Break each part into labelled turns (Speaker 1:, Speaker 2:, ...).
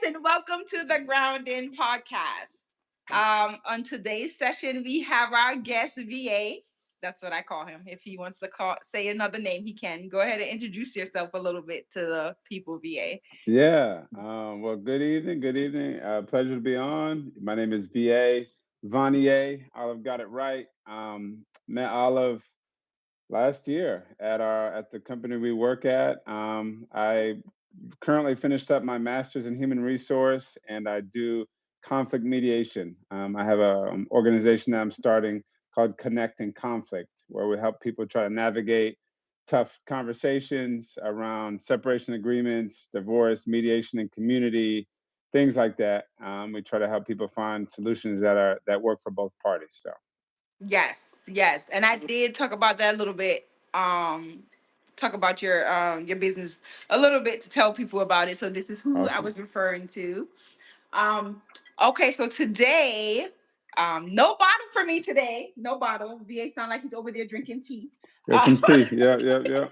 Speaker 1: and welcome to the Grounding Podcast. On today's session, we have our guest VA. That's what I call him. If he wants to say another name, he can. Go ahead and introduce yourself a little bit to the people, VA.
Speaker 2: Yeah. Well, good evening. Good evening. Pleasure to be on. My name is VA Vanier. Olive got it right. Met Olive last year at the company we work at. I currently finished up my master's in human resource, and I do conflict mediation. I have an organization that I'm starting called Connect in Conflict, where we help people try to navigate tough conversations around separation agreements, divorce, mediation, and community, things like that. We try to help people find solutions that work for both parties. So.
Speaker 1: Yes, yes. And I did talk about that a little bit. Talk about your business a little bit to tell people about it. So this is who I
Speaker 2: Awesome.
Speaker 1: was referring to. Um, okay, so today, no bottle for me today. No bottle. VA sound like he's over there drinking tea.
Speaker 2: Got
Speaker 1: Uh,
Speaker 2: some tea. Yeah, yeah, yeah.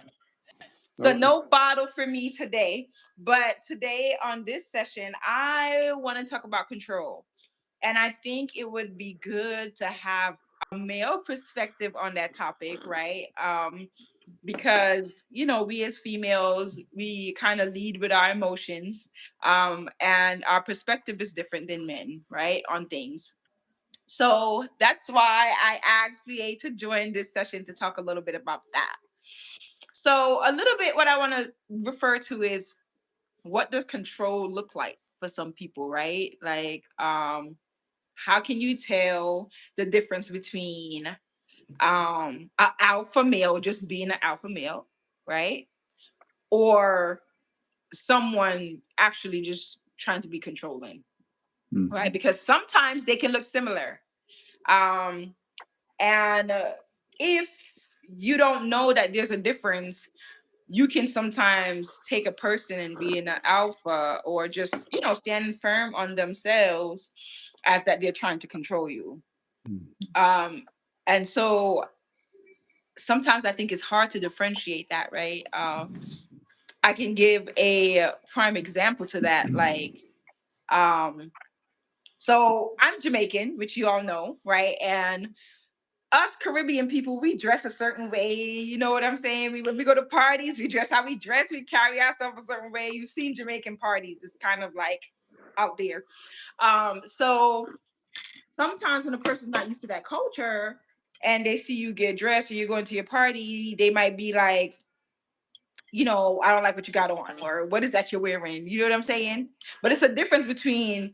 Speaker 1: so
Speaker 2: No.
Speaker 1: no bottle for me today. But today on this session, I want to talk about control. And I think it would be good to have a male perspective on that topic, right? Because we as females, we kind of lead with our emotions, and our perspective is different than men, right, on things. So that's why I asked VA to join this session to talk a little bit about that. So a little bit what I want to refer to is, what does control look like for some people, right? Like, how can you tell the difference between an alpha male just being an alpha male, right? Or someone actually just trying to be controlling,
Speaker 2: Mm.
Speaker 1: right? Because sometimes they can look similar. Um, and if you don't know that there's a difference, you can sometimes take a person and be an alpha, or just, standing firm on themselves as that they're trying to control you.
Speaker 2: Mm.
Speaker 1: Um, and so sometimes I think it's hard to differentiate that, right? I can give a prime example to that. Like, um, so I'm Jamaican, which you all know, right? And us Caribbean people, we dress a certain way. You know what I'm saying? When we go to parties, we dress how we dress. We carry ourselves a certain way. You've seen Jamaican parties. It's kind of like out there. So sometimes when a person's not used to that culture and they see you get dressed or you're going to your party, they might be like, I don't like what you got on, or what is that you're wearing? You know what I'm saying? But it's a difference between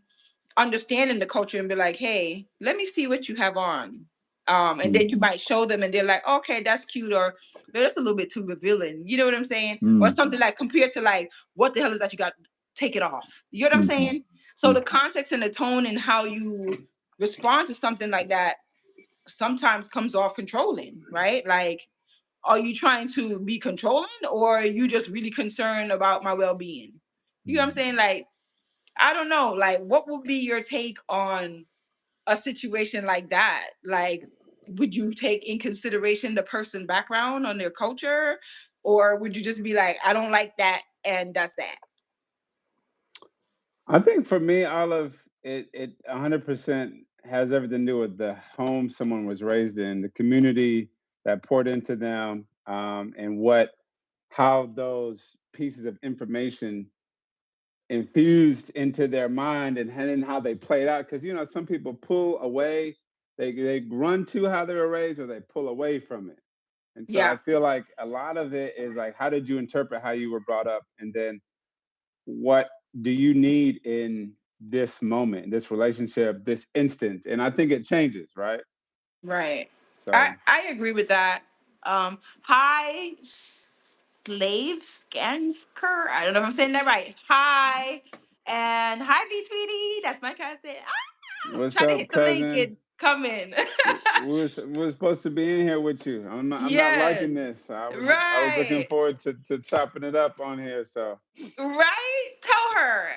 Speaker 1: understanding the culture and be like, hey, let me see what you have on. And
Speaker 2: Mm.
Speaker 1: then you might show them and they're like, okay, that's cute, or "But that's a little bit too revealing." You know what I'm saying? Or
Speaker 2: Mm.
Speaker 1: something like, compared to like, what the hell is that you got? Take it off. You know what I'm
Speaker 2: Mm.
Speaker 1: saying? So
Speaker 2: Mm.
Speaker 1: the context and the tone and how you respond to something like that sometimes comes off controlling, right? Like, are you trying to be controlling, or are you just really concerned about my well-being? You know what I'm saying? Like, I don't know. Like, what would be your take on a situation like that? Like, would you take in consideration the person background on their culture? Or would you just be like, I don't like that, and that's that?
Speaker 2: I think for me, Olive, it 100% has everything to do with the home someone was raised in, the community that poured into them, and how those pieces of information infused into their mind, and then how they played out. Because some people pull away, they run to how they were raised, or they pull away from it. And so I
Speaker 1: Yeah.
Speaker 2: feel like a lot of it is like, how did you interpret how you were brought up, and then what do you need in this moment, this relationship, this instance? And I think it changes, right?
Speaker 1: Right. I
Speaker 2: So
Speaker 1: I agree with that. Hi, slave scanker. I don't know if I'm saying that right. Hi, and hi, B Tweety. That's my cousin.
Speaker 2: what's
Speaker 1: Try to
Speaker 2: up,
Speaker 1: hit the link
Speaker 2: cousin?
Speaker 1: and come in.
Speaker 2: We're supposed to be in here with you. I'm not liking
Speaker 1: Yes.
Speaker 2: this. I was looking
Speaker 1: Right.
Speaker 2: forward to chopping it up on here. So
Speaker 1: Right. Tell her.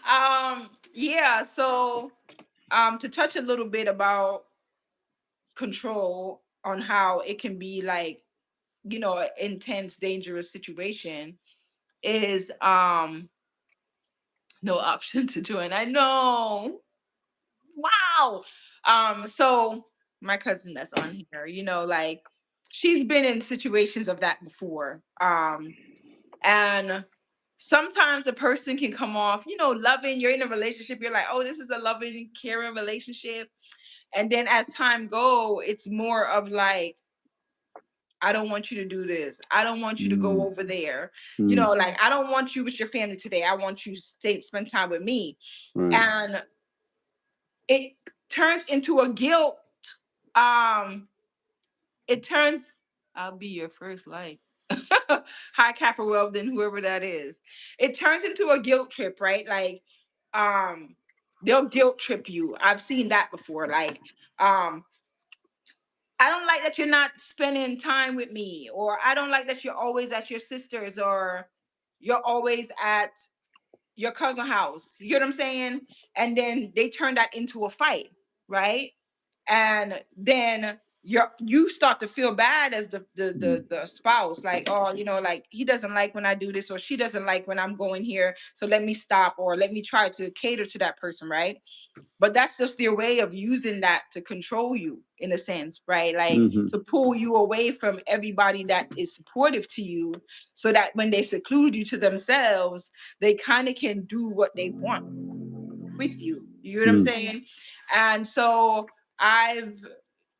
Speaker 1: Ugh. Yeah. So, to touch a little bit about control, on how it can be like, an intense, dangerous situation, is No option to join. I know. Wow. So my cousin that's on here, like she's been in situations of that before. And sometimes a person can come off, loving, you're in a relationship, you're like, oh, this is a loving, caring relationship. And then as time go, it's more of like, I don't want you to do this. I don't want you to go
Speaker 2: Mm,
Speaker 1: over there.
Speaker 2: mm,
Speaker 1: Like I don't want you with your family today. I want you to spend time with me.
Speaker 2: right.
Speaker 1: And it turns into a guilt. Um, it turns, I'll be your first like high Capper Weldon, whoever that is. It turns into a guilt trip, right? Like, um, they'll guilt trip you. I've seen that before. Like, um, I don't like that you're not spending time with me, or I don't like that you're always at your sister's, or you're always at your cousin house. You get what I'm saying? And then they turn that into a fight, right? And then you start to feel bad as
Speaker 2: Mm,
Speaker 1: the spouse, like, oh, like he doesn't like when I do this, or she doesn't like when I'm going here, so let me stop, or let me try to cater to that person, right? But that's just their way of using that to control you in a sense, right? Like
Speaker 2: mhm,
Speaker 1: to pull you away from everybody that is supportive to you, so that when they seclude you to themselves, they kind of can do what they want with you. You know what I'm
Speaker 2: mm.
Speaker 1: saying? And so I've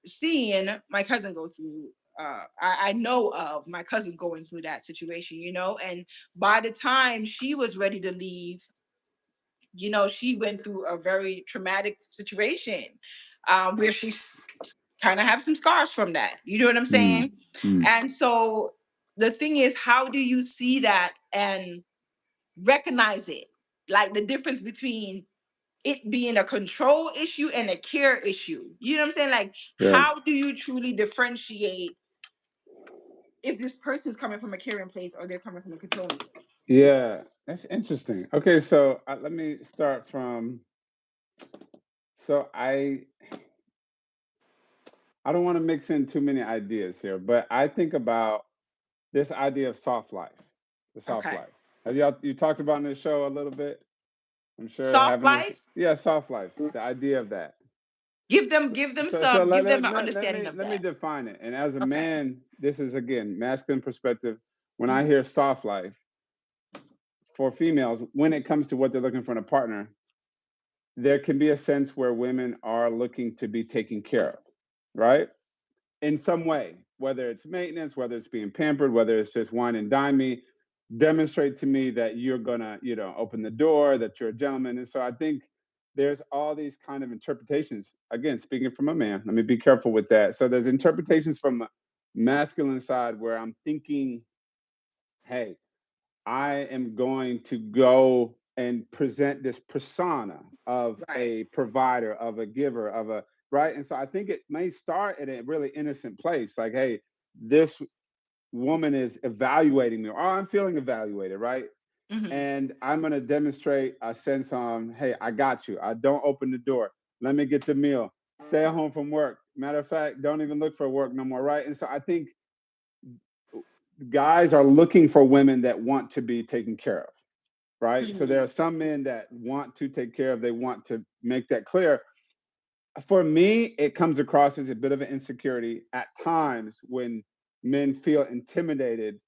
Speaker 1: seen my cousin go through, I know of my cousin going through that situation, and by the time she was ready to leave, she went through a very traumatic situation, where she's kind of have some scars from that. You know what I'm
Speaker 2: Mm,
Speaker 1: saying?
Speaker 2: mm.
Speaker 1: And so the thing is, how do you see that and recognize it? Like the difference between it being a control issue and a care issue. You know what I'm saying? Like,
Speaker 2: Yeah.
Speaker 1: how do you truly differentiate if this person's coming from a caring place or they're coming from a controlling place?
Speaker 2: Yeah, that's interesting. Okay, so let me start from. So I don't want to mix in too many ideas here, but I think about this idea of soft life, the soft
Speaker 1: Okay.
Speaker 2: life. Have you talked about in this show a little bit? I'm sure
Speaker 1: Soft
Speaker 2: having this,
Speaker 1: life,
Speaker 2: yeah, soft life, the idea of that.
Speaker 1: give them
Speaker 2: So,
Speaker 1: give them
Speaker 2: so
Speaker 1: some,
Speaker 2: let,
Speaker 1: give them
Speaker 2: let,
Speaker 1: an
Speaker 2: let, let
Speaker 1: understanding
Speaker 2: me
Speaker 1: of
Speaker 2: let me
Speaker 1: that.
Speaker 2: define it. And as a
Speaker 1: Okay.
Speaker 2: man, this is again masculine perspective. When I
Speaker 1: Mhm.
Speaker 2: hear soft life for females, when it comes to what they're looking for in a partner, there can be a sense where women are looking to be taken care of, right? In some way, whether it's maintenance, whether it's being pampered, whether it's just wine and dine me, demonstrate to me that you're gonna, open the door, that you're a gentleman. And so I think there's all these kind of interpretations. Again, speaking from a man, let me be careful with that. So there's interpretations from a masculine side where I'm thinking, hey, I am going to go and present this persona of
Speaker 1: Right.
Speaker 2: a provider, of a giver, of a right. And so I think it may start at a really innocent place, like, hey, this woman is evaluating me, or I'm feeling evaluated, right?
Speaker 1: Hmm.
Speaker 2: And I'm going to demonstrate a sense on, hey, I got you. I don't open the door. Let me get the meal. Stay at home from work. Matter of fact, don't even look for work no more, right? And so I think guys are looking for women that want to be taken care of, right? So there
Speaker 1: Hmm.
Speaker 2: are some men that want to take care of, they want to make that clear. For me, it comes across as a bit of an insecurity at times when men feel intimidated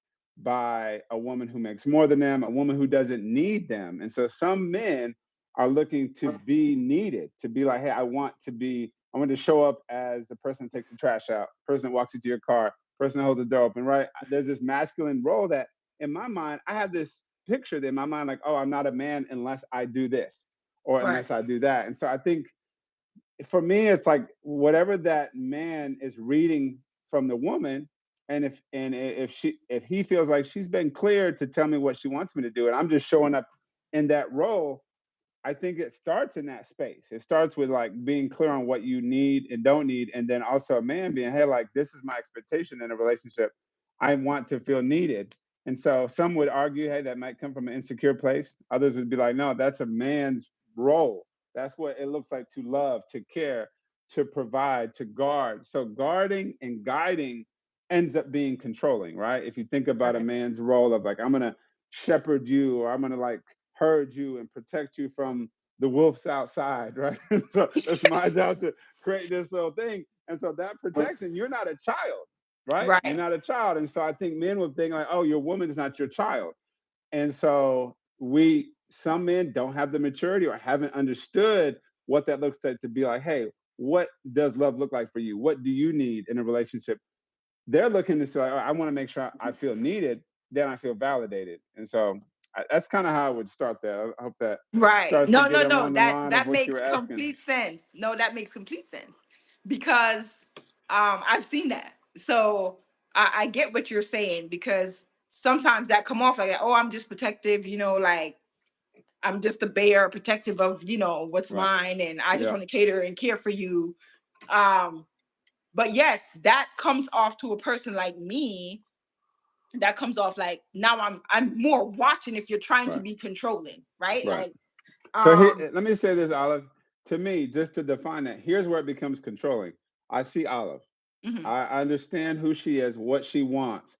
Speaker 2: by a woman who makes more than them, a woman who doesn't need them. And so some men are looking to be needed, to be like, hey, I want to show up as the person that takes the trash out, person that walks into your car, person that holds the door open, right? There's this masculine role that in my mind, I have this picture that in my mind, like, oh, I'm not a man unless I do this or
Speaker 1: Right.
Speaker 2: unless I do that. And so I think for me it's like whatever that man is reading from the woman, and if he feels like she's been clear to tell me what she wants me to do and I'm just showing up in that role, I think it starts in that space. It starts with like being clear on what you need and don't need, and then also a man being, hey, like this is my expectation in a relationship. I want to feel needed. And so some would argue, hey, that might come from an insecure place. Others would be like, no, that's a man's role. That's what it looks like to love, to care, to provide, to guard. So guarding and guiding ends up being controlling, right? If you think about a
Speaker 1: Right.
Speaker 2: man's role of like, I'm gonna shepherd you, or I'm gonna like herd you and protect you from the wolves outside, right? So it's my job to create this little thing. And so that protection, you're not a child, right? You're
Speaker 1: Right.
Speaker 2: not a child. And so I think men will think like, oh, your woman is not your child. And so some men don't have the maturity or haven't understood what that looks like to be like, hey, what does love look like for you? What do you need in a relationship? They're looking to say, like, "Oh, I want to make sure I feel needed, then I feel validated." And so that's kind of how I would start that. I hope that
Speaker 1: Right.
Speaker 2: starts to
Speaker 1: No,
Speaker 2: get
Speaker 1: no, no.
Speaker 2: along the
Speaker 1: That
Speaker 2: line of
Speaker 1: that
Speaker 2: what you were
Speaker 1: makes
Speaker 2: asking.
Speaker 1: complete sense. No, that makes complete sense because I've seen that. So I get what you're saying because sometimes that come off like, oh, I'm just protective, like I'm just a bear, protective of, what's
Speaker 2: Right.
Speaker 1: mine, and I just
Speaker 2: Yeah.
Speaker 1: want to cater and care for you. Um, but yes, that comes off to a person like me. That comes off like now I'm more watching if you're trying to
Speaker 2: Right.
Speaker 1: be controlling, right?
Speaker 2: Right.
Speaker 1: Like,
Speaker 2: So here,
Speaker 1: um,
Speaker 2: let me say this, Olive. To me, just to define that, here's where it becomes controlling. I see Olive.
Speaker 1: mhm,
Speaker 2: I understand who she is, what she wants.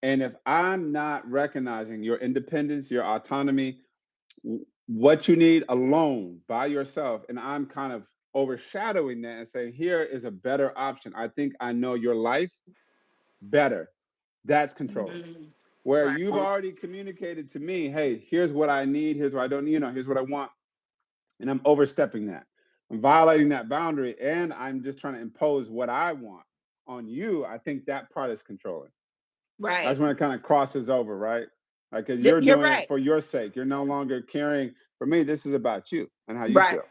Speaker 2: And if I'm not recognizing your independence, your autonomy, what you need alone by yourself, and I'm kind of overshadowing that and saying, here is a better option. I think I know your life better. That's controlling.
Speaker 1: mhm,
Speaker 2: Where
Speaker 1: right,
Speaker 2: you've already communicated to me, hey, here's what I need, here's what I don't need, here's what I want. And I'm overstepping that. I'm violating that boundary, and I'm just trying to impose what I want on you. I think that part is controlling. That's
Speaker 1: right.
Speaker 2: when it kind of crosses over, right? Like, cause you're
Speaker 1: You're
Speaker 2: doing it
Speaker 1: right,
Speaker 2: for your sake. You're no longer caring for me. This is about you and how you
Speaker 1: right,
Speaker 2: feel.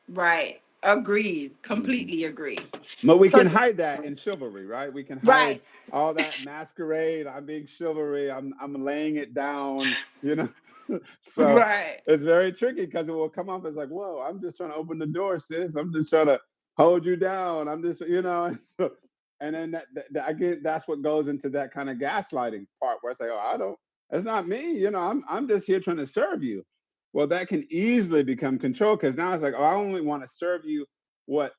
Speaker 1: right. Agreed.
Speaker 2: Mhm.
Speaker 1: Completely agree.
Speaker 2: But we
Speaker 1: So,
Speaker 2: can hide that in chivalry, right? We can hide
Speaker 1: right,
Speaker 2: all that masquerade. I'm being chivalry. I'm laying it down, you know. So
Speaker 1: right,
Speaker 2: it's very tricky because it will come off as like, whoa, I'm just trying to open the door, sis. I'm just trying to hold you down. I'm just, and so, and then again, that's what goes into that kind of gaslighting part where it's like, oh, I don't, it's not me, I'm just here trying to serve you. Well, that can easily become control because now it's like, oh, I only want to serve you what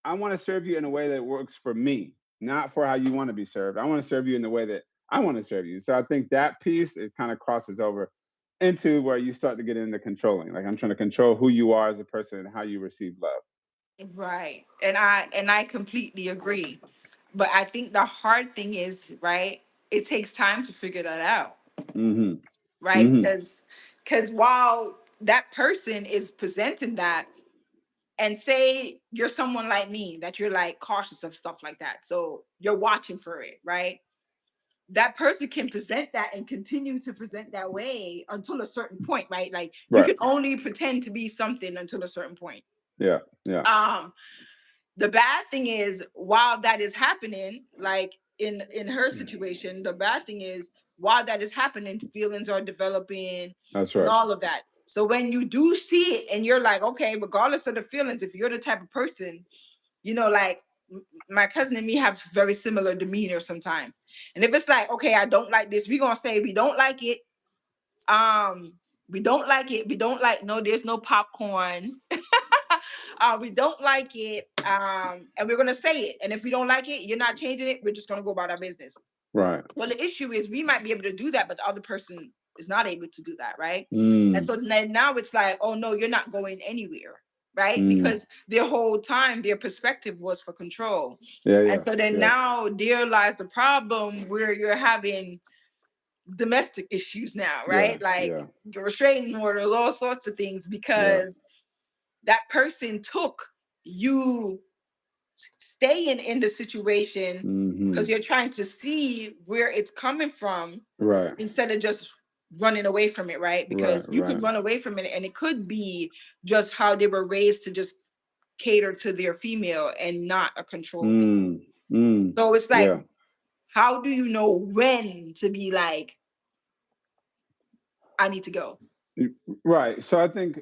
Speaker 2: I want to serve you in a way that works for me, not for how you want to be served. I want to serve you in the way that I want to serve you. So I think that piece, it kind of crosses over into where you start to get into controlling. Like I'm trying to control who you are as a person and how you receive love.
Speaker 1: right. And I completely agree. But I think the hard thing is, right, it takes time to figure that out,
Speaker 2: Mm-hmm.
Speaker 1: right?
Speaker 2: Mm-hmm.
Speaker 1: Because while that person is presenting that, and say you're someone like me that you're like cautious of stuff like that, so you're watching for it, right? That person can present that and continue to present that way until a certain point, right? Like you
Speaker 2: Right.
Speaker 1: can only pretend to be something until a certain point.
Speaker 2: Yeah. Yeah.
Speaker 1: um the bad thing is while that is happening, like in her situation, the bad thing is while that is happening, feelings are developing
Speaker 2: That's
Speaker 1: and
Speaker 2: right.
Speaker 1: all of that. So when you do see it and you're like, okay, regardless of the feelings, if you're the type of person, like my cousin and me have very similar demeanor sometimes. And if it's like, okay, I don't like this, we're gonna say we don't like it. Um, we don't like it. We don't like, no, there's no popcorn. We don't like it. And we're gonna say it. And if we don't like it, you're not changing it, we're just gonna go about our business.
Speaker 2: Right.
Speaker 1: Well, the issue is we might be able to do that, but the other person is not able to do that, right? And
Speaker 2: Mm,
Speaker 1: so then now it's like, oh no, you're not going anywhere, right?
Speaker 2: mm.
Speaker 1: Because their whole time their perspective was for control.
Speaker 2: Yeah.
Speaker 1: And
Speaker 2: Yeah.
Speaker 1: so then
Speaker 2: Yeah.
Speaker 1: now there lies the problem where you're having domestic issues now,
Speaker 2: Yeah.
Speaker 1: right? Like
Speaker 2: Yeah.
Speaker 1: restraining orders, all sorts of things,
Speaker 2: Yeah.
Speaker 1: because that person took you staying in the situation
Speaker 2: Mm-hmm.
Speaker 1: because you're trying to see where it's coming from
Speaker 2: Right.
Speaker 1: instead of just running away from it, right?
Speaker 2: Right.
Speaker 1: Because you could
Speaker 2: Right.
Speaker 1: run away from it and it could be just how they were raised to just cater to their female and not a control thing.
Speaker 2: Mm, mm.
Speaker 1: So it's like,
Speaker 2: Yeah.
Speaker 1: how do you know when to be like, I need to go?
Speaker 2: Right. So I think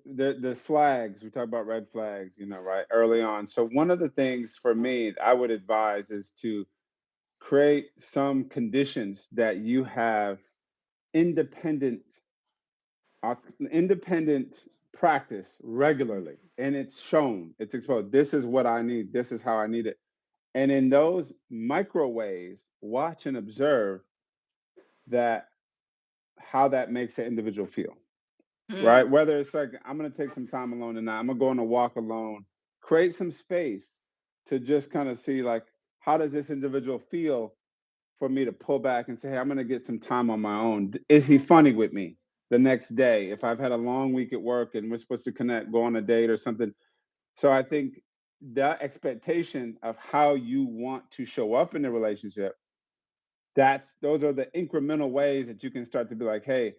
Speaker 2: the flags, we talk about red flags, right, early on. So one of the things for me I would advise is to create some conditions that you have independent independent practice regularly, and it's shown, it's exposed. This is what I need. This is how I need it. And in those micro ways, watch and observe that how that makes an individual feel, right?
Speaker 1: Hmm.
Speaker 2: Whether it's like, I'm going to take some time alone tonight, I'm going to go on a walk alone, create some space to just kind of see, like, how does this individual feel for me to pull back and say, hey, I'm going to get some time on my own. Is he funny with me the next day? If I've had a long week at work and we're supposed to connect, go on a date or something. So I think that expectation of how you want to show up in the relationship, those are the incremental ways that you can start to be like, hey,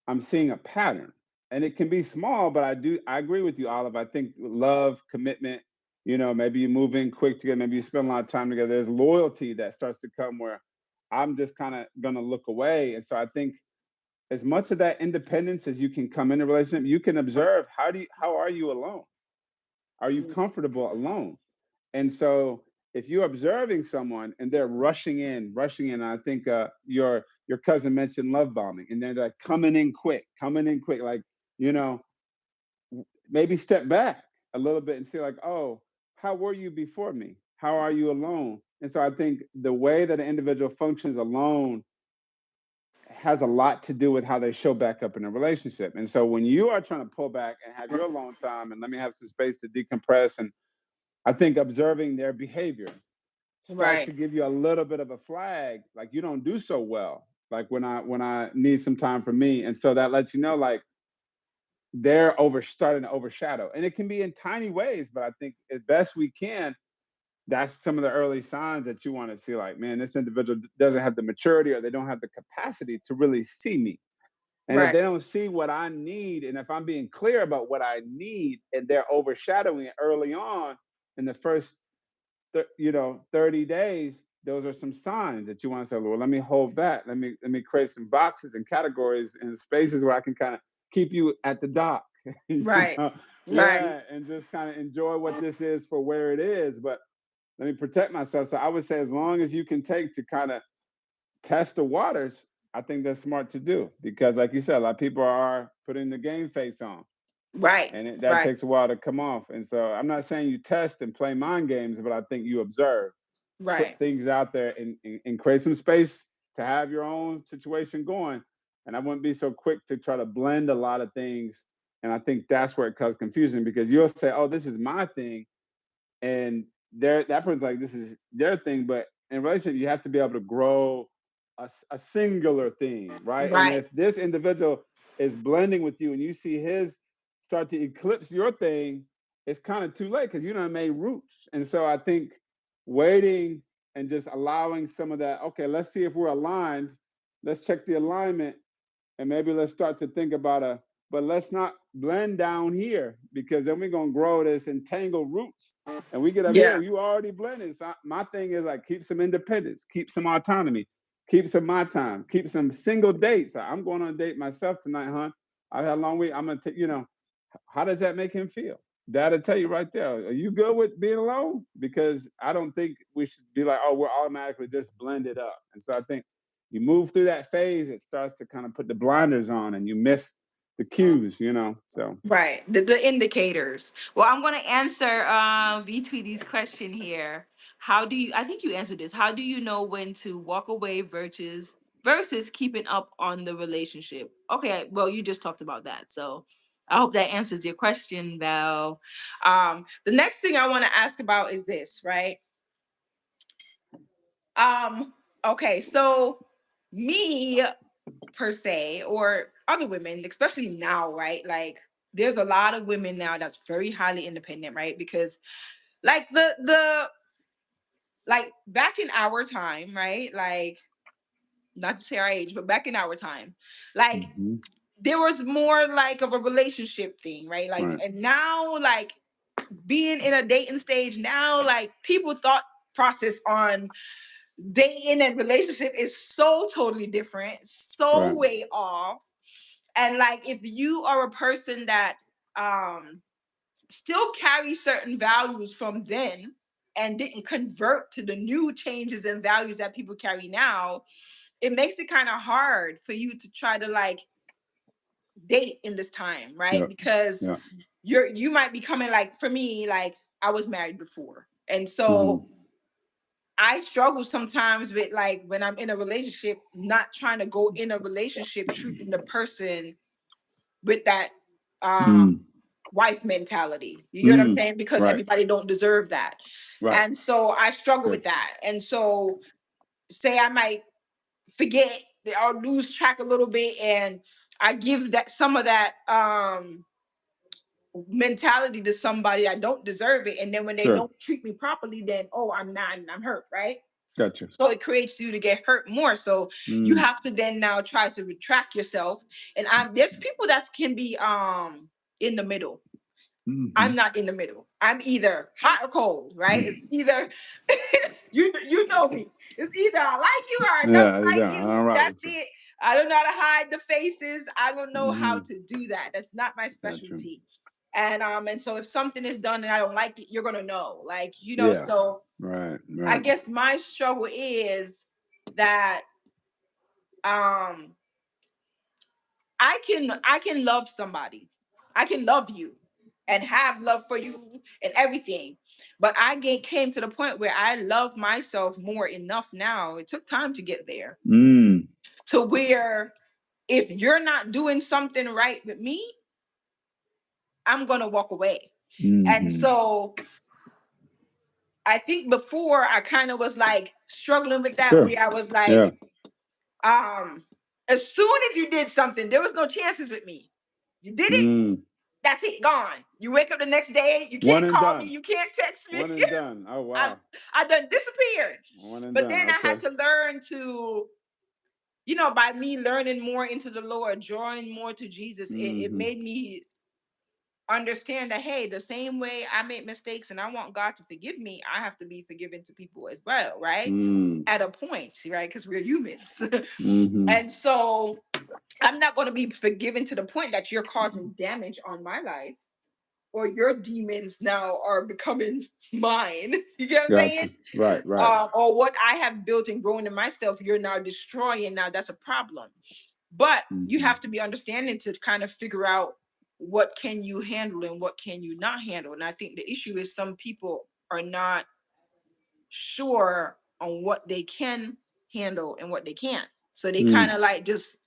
Speaker 2: I'm seeing a pattern. And it can be small, but I agree with you, Olive. I think love, commitment, maybe you move in quick together, maybe you spend a lot of time together. There's loyalty that starts to come where I'm just kind of gonna look away. And so I think as much of that independence as you can come in a relationship, you can observe how are you alone? Are you comfortable alone? And so if you're observing someone and they're rushing in, I think your cousin mentioned love bombing, and they're like coming in quick, like, you know, maybe step back a little bit and say, like, oh, how were you before me? How are you alone? And so I think the way that an individual functions alone has a lot to do with how they show back up in a relationship. And so when you are trying to pull back and have your alone time and let me have some space to decompress, and I think observing their behavior starts to
Speaker 1: Right.
Speaker 2: give you a little bit of a flag, like you don't do so well, like when I need some time for me. And so that lets you know, like, they're over starting to overshadow, and it can be in tiny ways, but I think as best we can, that's some of the early signs that you want to see, like, man, this individual doesn't have the maturity or they don't have the capacity to really see me. And if
Speaker 1: Right.
Speaker 2: they don't see what I need, and if I'm being clear about what I need and they're overshadowing it early on in the first 30 days, those are some signs that you want to say, well, let me hold back. Let me create some boxes and categories and spaces where I can kind of keep you at the dock.
Speaker 1: Right. Right.
Speaker 2: Yeah, and just kind of enjoy what this is for where it is. But let me protect myself. So I would say, as long as you can take to kind of test the waters, I think that's smart to do, because, like you said, a lot of people are putting the game face on,
Speaker 1: Right.
Speaker 2: and that
Speaker 1: Right.
Speaker 2: takes a while to come off. And so I'm not saying you test and play mind games, but I think you observe, put
Speaker 1: Right.
Speaker 2: things out there, and create some space to have your own situation going. And I wouldn't be so quick to try to blend a lot of things. And I think that's where it causes confusion, because you'll say, oh, this is my thing, and that person's like, this is their thing. But in relationship, you have to be able to grow a singular thing, right? And
Speaker 1: Right.
Speaker 2: if this individual is blending with you and you see his start to eclipse your thing, it's kind of too late because you done made roots. And so I think waiting and just allowing some of that, okay, let's see if we're aligned, let's check the alignment, and maybe let's start to think about but let's not blend down here, because then we're going to grow this entangled roots, and we get up here,
Speaker 1: Yeah.
Speaker 2: you already blended. So my thing is, like, keep some independence, keep some autonomy, keep some my time, keep some single dates. I'm going on a date myself tonight, hon. I had a long week. I'm going to take, how does that make him feel? That'll tell you right there. Are you good with being alone? Because I don't think we should be like, oh, we're automatically just blended up. And so I think you move through that phase, it starts to kind of put the blinders on and you miss the cues. So
Speaker 1: Right. The indicators. Well, I'm going to answer V Tweety's question here. How do you, I think you answered this. How do you know when to walk away versus keeping up on the relationship? Okay, well, you just talked about that. So I hope that answers your question, Val. The next thing I want to ask about is this, right? Um, okay, so me per se, or other women, especially now, right? Like there's a lot of women now that's very highly independent, right? Because like the like back in our time, right? Like not to say our age, but back in our time, like
Speaker 2: mhm,
Speaker 1: there was more like of a relationship thing, right? Like,
Speaker 2: right,
Speaker 1: and now like being in a dating stage now, like people thought process on dating and relationship is so totally different, so
Speaker 2: right,
Speaker 1: way off. And like if you are a person that um still carries certain values from then and didn't convert to the new changes and values that people carry now, it makes it kind of hard for you to try to like date in this time, right?
Speaker 2: yeah,
Speaker 1: Because
Speaker 2: yeah,
Speaker 1: you might be coming, like for me, like I was married before, and
Speaker 2: hmm,
Speaker 1: so I struggle sometimes with, like, when I'm in a relationship, not trying to go in a relationship treating the person with that
Speaker 2: Mm.
Speaker 1: wife mentality. You get what I'm
Speaker 2: Mm.
Speaker 1: saying? Because
Speaker 2: Right.
Speaker 1: everybody don't deserve that.
Speaker 2: Right.
Speaker 1: And so I struggle
Speaker 2: Good.
Speaker 1: with that. And so say I might forget or lose track a little bit, and I give that some of that mentality to somebody, I don't deserve it. And then when they
Speaker 2: Sure.
Speaker 1: don't treat me properly, then I'm not, and I'm hurt, right?
Speaker 2: Gotcha.
Speaker 1: So it creates you to get hurt more. So you
Speaker 2: Mm.
Speaker 1: have to then now try to retract yourself. And there's people that can be in the middle. I'm
Speaker 2: Mhm.
Speaker 1: not in the middle. I'm either hot or cold, right? It's either you know me. It's either I like you or I don't
Speaker 2: Yeah, you
Speaker 1: like
Speaker 2: don't. I
Speaker 1: you.
Speaker 2: don't rock
Speaker 1: That's
Speaker 2: with you.
Speaker 1: it. I don't know how to hide the faces. I don't know how
Speaker 2: Mhm.
Speaker 1: to do that. That's not my
Speaker 2: Gotcha.
Speaker 1: specialty. And so if something is done and I don't like it, you're gonna know. Like,
Speaker 2: Yeah.
Speaker 1: so
Speaker 2: Right.
Speaker 1: I
Speaker 2: Right.
Speaker 1: guess my struggle is that um I can love somebody. I can love you and have love for you and everything. But came to the point where I love myself more enough now. It took time to get there
Speaker 2: Mm.
Speaker 1: to where if you're not doing something right with me, I'm going to walk away. And
Speaker 2: Mhm.
Speaker 1: so I think before I kind of was like struggling with that,
Speaker 2: Sure.
Speaker 1: where I was
Speaker 2: Yeah.
Speaker 1: like, um, as soon as you did something, there was no chances with me. You did it,
Speaker 2: Mm.
Speaker 1: that's it, gone. You wake up the next day, you
Speaker 2: One
Speaker 1: can't
Speaker 2: and
Speaker 1: call me,
Speaker 2: done.
Speaker 1: you can't text me.
Speaker 2: One and done. Oh
Speaker 1: I'm
Speaker 2: wow.
Speaker 1: I done disappeared.
Speaker 2: One and
Speaker 1: But
Speaker 2: done.
Speaker 1: then I had
Speaker 2: Okay.
Speaker 1: to learn to, by me learning more into the Lord, drawing more to Jesus, it
Speaker 2: Mhm.
Speaker 1: made me understand that, hey, the same way I made mistakes and I want God to forgive me, I have to be forgiven to people as well, right?
Speaker 2: Mm.
Speaker 1: At a point, right? Because we're humans.
Speaker 2: Mhm.
Speaker 1: And so I'm not going to be forgiven to the point that you're causing damage on my life, or your demons now are becoming mine. You get what I'm saying?
Speaker 2: Gotcha. Right. Right.
Speaker 1: Or what I have built and grown in myself, you're now destroying. Now that's a problem. But you
Speaker 2: Mhm.
Speaker 1: have to be understanding to kind of figure out what can you handle and what can you not handle. And I think the issue is some people are not sure on what they can handle and what they can't. So they kind
Speaker 2: Mm.
Speaker 1: of like just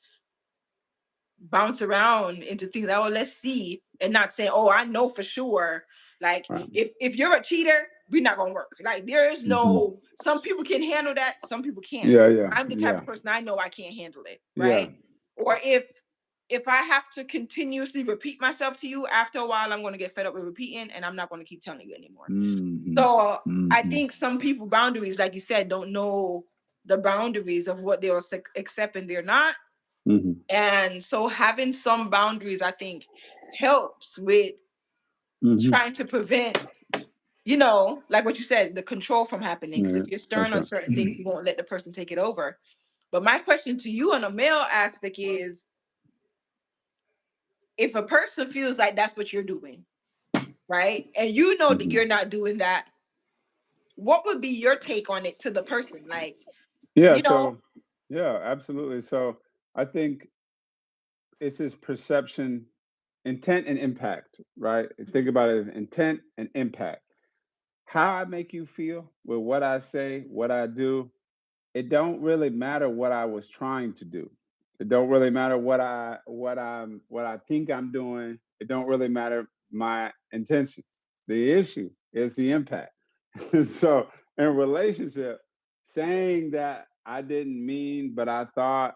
Speaker 1: bounce around into things like, oh, let's see, and not saying, oh, I know for sure. Like,
Speaker 2: Right.
Speaker 1: if you're a cheater, we're not gonna work. Like, there is
Speaker 2: Mhm.
Speaker 1: no, some people can handle that, some people can't.
Speaker 2: Yeah. Yeah.
Speaker 1: I'm the type
Speaker 2: Yeah.
Speaker 1: of person, I know I can't handle it,
Speaker 2: Yeah.
Speaker 1: right? Or if I have to continuously repeat myself to you, after a while I'm gonna get fed up with repeating, and I'm not gonna keep telling you anymore.
Speaker 2: Mhm.
Speaker 1: So I
Speaker 2: Mhm.
Speaker 1: think some people boundaries, like you said, don't know the boundaries of what they'll accept and they're not.
Speaker 2: Mhm.
Speaker 1: And so having some boundaries, I think, helps with
Speaker 2: Mhm.
Speaker 1: trying to prevent, like what you said, the control from happening. Because
Speaker 2: Yeah.
Speaker 1: if you're
Speaker 2: That's
Speaker 1: stern on
Speaker 2: right.
Speaker 1: certain things, you won't let the person take it over. But my question to you on a male aspect is, if a person feels like that's what you're doing, right? And you know that
Speaker 2: Mhm.
Speaker 1: you're not doing that, what would be your take on it to the person? Like,
Speaker 2: Yeah.
Speaker 1: you know,
Speaker 2: So. Yeah. Absolutely. So I think it's his perception, intent, and impact. Right. Think about it: intent and impact. How I make you feel with what I say, what I do, it don't really matter what I was trying to do. It don't really matter what I think I'm doing. It don't really matter my intentions. The issue is the impact. So in relationship, saying that I didn't mean, but I thought,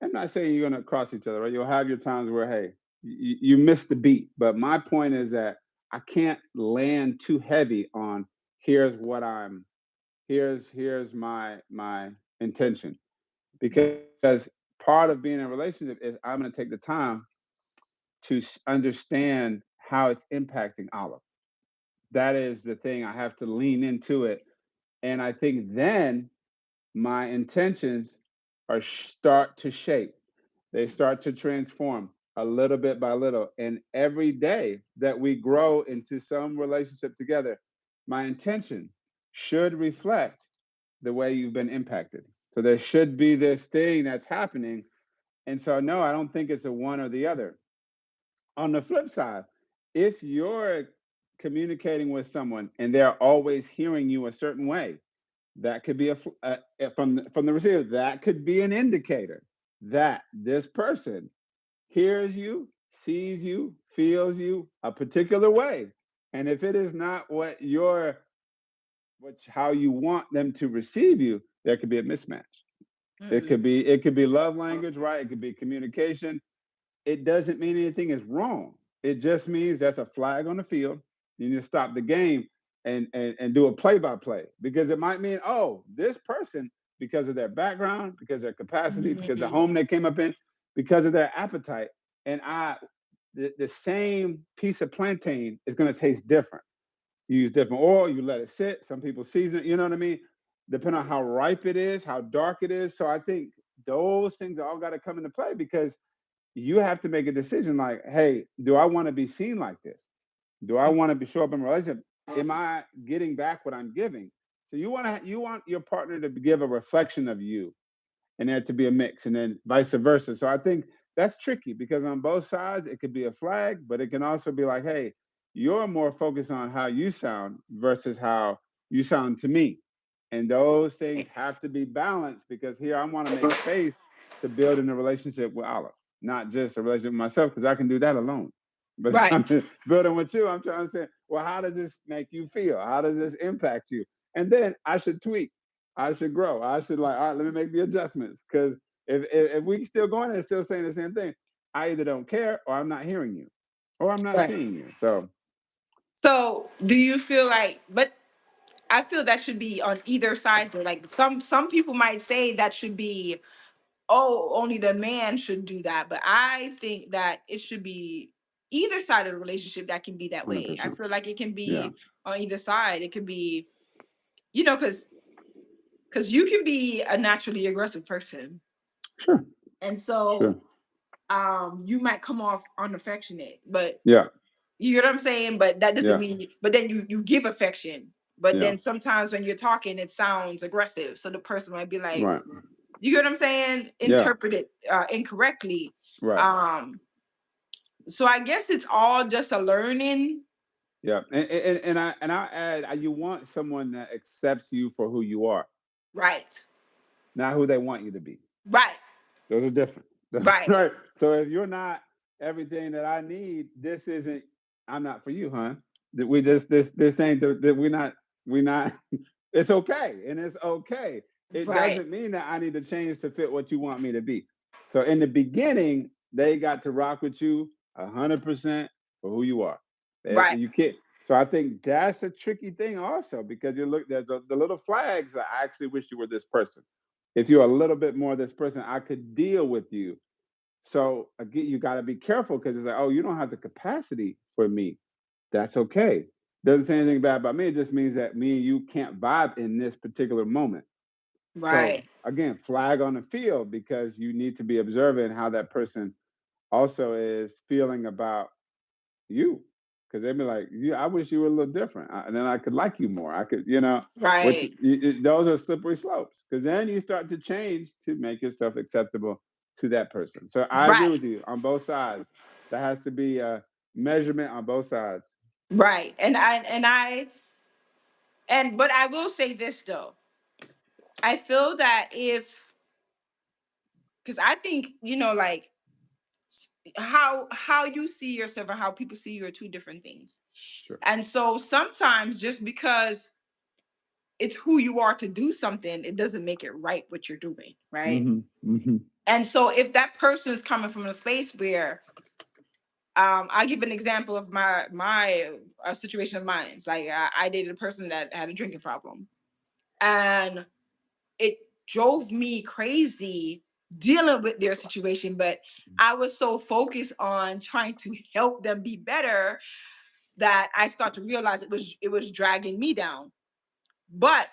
Speaker 2: I'm not saying you're gonna cross each other, right? You'll have your times where, hey, you missed the beat. But my point is that I can't land too heavy on here's what I'm here's my intention, because part of being in a relationship is I'm going to take the time to understand how it's impacting Olive. That is the thing. I have to lean into it, and I think then my intentions start to shape. They start to transform a little bit by little, and every day that we grow into some relationship together, my intention should reflect the way you've been impacted. So there should be this thing that's happening. And so, no, I don't think it's a one or the other. On the flip side, if you're communicating with someone and they're always hearing you a certain way, that could be from the receiver. That could be an indicator that this person hears you, sees you, feels you a particular way. And if it is not how you want them to receive you, there could be a mismatch.
Speaker 1: Mm.
Speaker 2: It could be love language, right? It could be communication. It doesn't mean anything is wrong. It just means that's a flag on the field. You need to stop the game and do a play-by-play, because it might mean, oh, this person, because of their background, because of their capacity, because the
Speaker 1: Mhm.
Speaker 2: home they came up in, because of their appetite, and the same piece of plantain is going to taste different. You use different oil, you let it sit. Some people season it, you know what I mean? Depending on how ripe it is, how dark it is. So I think those things all got to come into play, because you have to make a decision like, hey, do I want to be seen like this? Do I want to show up in a relationship? Am I getting back what I'm giving? So you want your partner to give a reflection of you, and there to be a mix, and then vice versa. So I think that's tricky, because on both sides it could be a flag, but it can also be like, hey, you're more focused on how you sound versus how you sound to me. And those things have to be balanced, because here I want to make space to build in a relationship with Olive, not just a relationship with myself, because I can do that alone. But if
Speaker 1: Right.
Speaker 2: I'm building with you, I'm trying to say, well, how does this make you feel? How does this impact you? And then I should tweak. I should grow. I should like, all right, let me make the adjustments. Because if we still going and still saying the same thing, I either don't care, or I'm not hearing you, or I'm not
Speaker 1: Right.
Speaker 2: seeing you. So
Speaker 1: So, do you feel like, but I feel that should be on either side. So, like some people might say that should be, oh, only the man should do that, but I think that it should be either side of the relationship that can be that way. I
Speaker 2: 100%.
Speaker 1: feel like it can
Speaker 2: Yeah.
Speaker 1: be on either side. It could be, because you can be a naturally aggressive person,
Speaker 2: Sure.
Speaker 1: and
Speaker 2: Sure.
Speaker 1: so you might come off unaffectionate, but
Speaker 2: Yeah.
Speaker 1: you get what I'm saying? But that doesn't
Speaker 2: Yeah.
Speaker 1: mean, but then you give affection. But
Speaker 2: Yeah.
Speaker 1: then sometimes when you're talking, it sounds aggressive. So the person might be like,
Speaker 2: Right.
Speaker 1: you get what I'm saying?
Speaker 2: Yeah.
Speaker 1: Interpret it incorrectly.
Speaker 2: Right.
Speaker 1: Um, so I guess it's all just a learning.
Speaker 2: Yeah. And I add, you want someone that accepts you for who you are,
Speaker 1: Right.
Speaker 2: not who they want you to be.
Speaker 1: Right.
Speaker 2: Those are different.
Speaker 1: Right.
Speaker 2: Right. So if you're not everything that I need, this isn't. I'm not for you, huh? That we just this ain't that we're not. It's okay, and it's okay. It
Speaker 1: Right.
Speaker 2: doesn't mean that I need to change to fit what you want me to be. So in the beginning, they got to rock with you 100% for who you are.
Speaker 1: Right.
Speaker 2: You can't. So I think that's a tricky thing also, because you look, the little flags that I actually wish you were this person. If you're a little bit more this person, I could deal with you. So again, you got to be careful, because it's like, oh, you don't have the capacity for me. That's okay. Doesn't say anything bad about me. It just means that me and you can't vibe in this particular moment. So
Speaker 1: Right.
Speaker 2: again, flag on the field, because you need to be observant how that person also is feeling about you, because they'd be like, "Yeah, I wish you were a little different, and then I could like you more. I could, which
Speaker 1: Right.
Speaker 2: those are slippery slopes, because then you start to change to make yourself acceptable to that person." So I agree
Speaker 1: Right.
Speaker 2: with you on both sides. There has to be a measurement on both sides.
Speaker 1: Right. But I will say this though. I feel that because I think, like how you see yourself and how people see you are two different things.
Speaker 2: Sure.
Speaker 1: And so sometimes just because it's who you are to do something, it doesn't make it right what you're doing, right?
Speaker 2: Hmm. Hmm.
Speaker 1: And so if that person is coming from a space where I'll give an example of my situation of mine. It's like I dated a person that had a drinking problem, and it drove me crazy dealing with their situation. But I was so focused on trying to help them be better that I started to realize it was dragging me down. But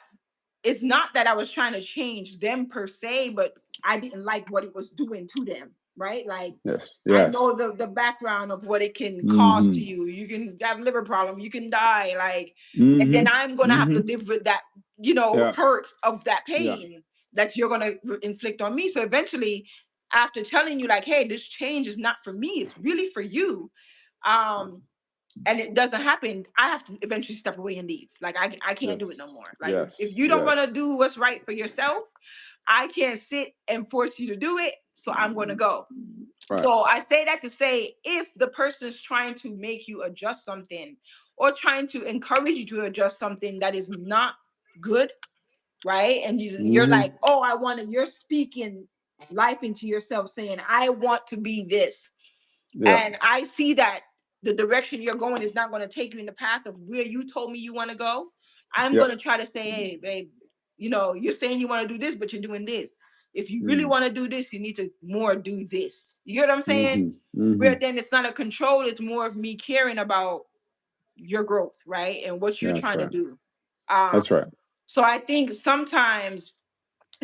Speaker 1: it's not that I was trying to change them per se, but I didn't like what it was doing to them, right? Like
Speaker 2: Yes.
Speaker 1: I
Speaker 2: Yes.
Speaker 1: know the background of what it can cause to
Speaker 2: Hmm.
Speaker 1: you. You can have liver problem, you can die, like, and then
Speaker 2: Hmm.
Speaker 1: I'm gonna have to
Speaker 2: Hmm.
Speaker 1: live with that,
Speaker 2: Yeah.
Speaker 1: hurt of that
Speaker 2: Yeah.
Speaker 1: pain that you're gonna inflict on me. So eventually, after telling you like, hey, this change is not for me, it's really for you. Um, and it doesn't happen, I have to eventually step away and leave. Like I can't do it no
Speaker 2: Yes.
Speaker 1: more. Like if
Speaker 2: Yes.
Speaker 1: you don't want
Speaker 2: Yes.
Speaker 1: to do what's right for yourself, I can't sit and force you to do it. So I'm going to go.
Speaker 2: Right.
Speaker 1: So I say that to say, if the person's trying to make you adjust something or trying to encourage you to adjust something that is not good, right? And you're like,
Speaker 2: Hmm.
Speaker 1: oh, you're speaking life into yourself, saying, I want to be this.
Speaker 2: Yeah.
Speaker 1: And I see that the direction you're going is not going to take you in the path of where you told me you want to go. I'm going
Speaker 2: Yep.
Speaker 1: to try to say, hey, babe, you're saying you want to do this, but you're doing this. If you really
Speaker 2: Mm.
Speaker 1: want to do this, you need to more do this. You get what I'm saying?
Speaker 2: Hmm. Hmm.
Speaker 1: Where then it's not a control, it's more of me caring about your growth, right? And what you're
Speaker 2: That's
Speaker 1: trying to
Speaker 2: right.
Speaker 1: do. Um,
Speaker 2: That's right.
Speaker 1: so I think sometimes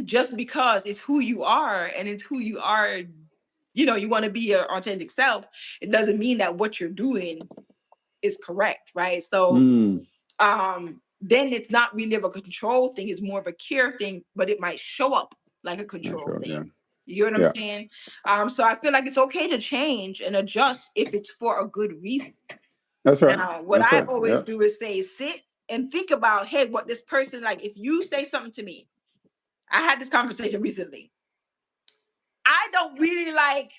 Speaker 1: just because it's who you are and it's who you are, you want to be your authentic self, it doesn't mean that what you're doing is correct, right? So
Speaker 2: Mm.
Speaker 1: then it's not really of a control thing, it's more of a care thing, but it might show up like a
Speaker 2: That's
Speaker 1: control
Speaker 2: right. Yeah.
Speaker 1: thing. You get what I'm
Speaker 2: Yeah.
Speaker 1: saying? So I feel like it's okay to change and adjust if it's for a good reason.
Speaker 2: That's right.
Speaker 1: Now, what
Speaker 2: That's
Speaker 1: I
Speaker 2: right.
Speaker 1: always
Speaker 2: Yeah.
Speaker 1: do is say, sit and think about, hey, what this person, like, if you say something to me, I had this conversation recently. I don't really like,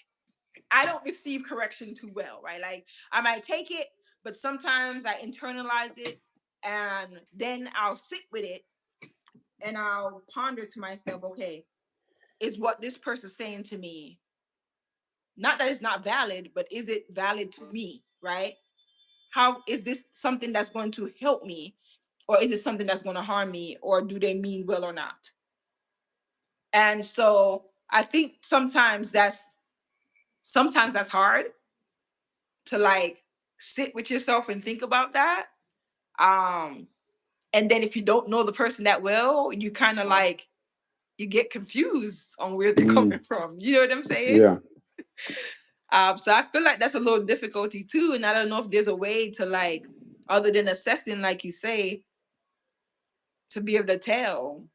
Speaker 1: I don't receive correction too well, right? Like, I might take it, but sometimes I internalize it and then I'll sit with it and I'll ponder to myself, okay, is what this person's saying to me, not that it's not valid, but is it valid to me, right? How is this something that's going to help me, or is it something that's going to harm me, or do they mean well or not? And so I think sometimes that's hard to like sit with yourself and think about that. Um, and then if you don't know the person that well, you kind of like you get confused on where they're coming
Speaker 2: Mm.
Speaker 1: from. You know what I'm saying?
Speaker 2: Yeah.
Speaker 1: So I feel like that's a little difficulty too. And I don't know if there's a way to like, other than assessing, like you say, to be able to tell,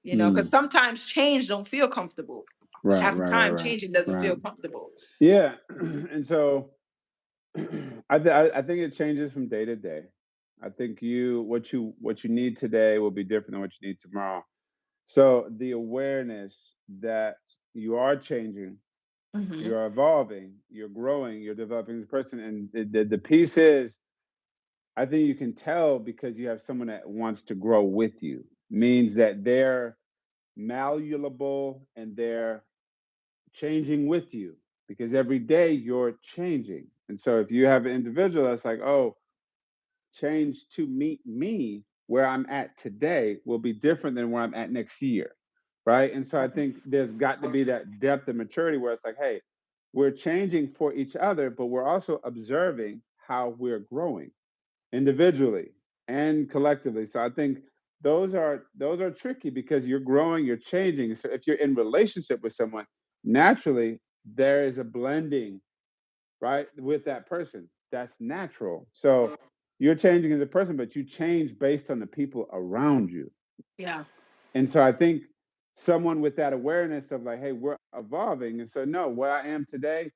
Speaker 1: because
Speaker 2: Mm.
Speaker 1: sometimes change don't feel comfortable.
Speaker 2: Right.
Speaker 1: Half the
Speaker 2: Right. Right.
Speaker 1: time,
Speaker 2: Right.
Speaker 1: changing doesn't
Speaker 2: Right.
Speaker 1: feel comfortable.
Speaker 2: Yeah. And so I think it changes from day to day. I think what you need today will be different than what you need tomorrow. So the awareness that you are changing,
Speaker 1: Hmm.
Speaker 2: you're evolving, you're growing, you're developing as a person, and the piece is, I think you can tell because you have someone that wants to grow with you. Means that they're malleable and they're changing with you because every day you're changing. And so if you have an individual that's like, oh, change to meet me where I'm at today will be different than where I'm at next year. Right. And so I think there's got to be that depth and maturity where it's like, hey, we're changing for each other, but we're also observing how we're growing individually and collectively. So I think those are tricky because you're growing, you're changing. So if you're in relationship with someone, naturally there is a blending, right, with that person. That's natural. So you're changing as a person, but you change based on the people around you.
Speaker 1: Yeah.
Speaker 2: And so I think someone with that awareness of like, hey, we're evolving. And so no, what I am today,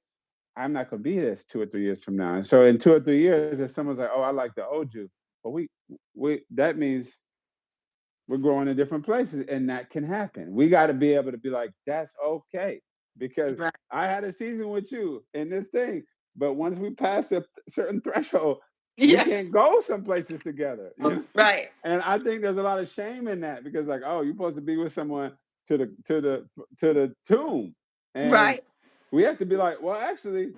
Speaker 2: I'm not going to be this 2 or 3 years from now. And so in 2 or 3 years, if someone's like, "Oh, I like the old you," well, we that means we're growing in different places, and that can happen. We got to be able to be like, "That's okay," because
Speaker 1: Right.
Speaker 2: I had a season with you in this thing, but once we pass a certain threshold, we
Speaker 1: Yeah.
Speaker 2: can't go some places together.
Speaker 1: Right.
Speaker 2: And I think there's a lot of shame in that because, like, oh, you're supposed to be with someone to the tomb, and
Speaker 1: Right.
Speaker 2: we have to be like, well, actually,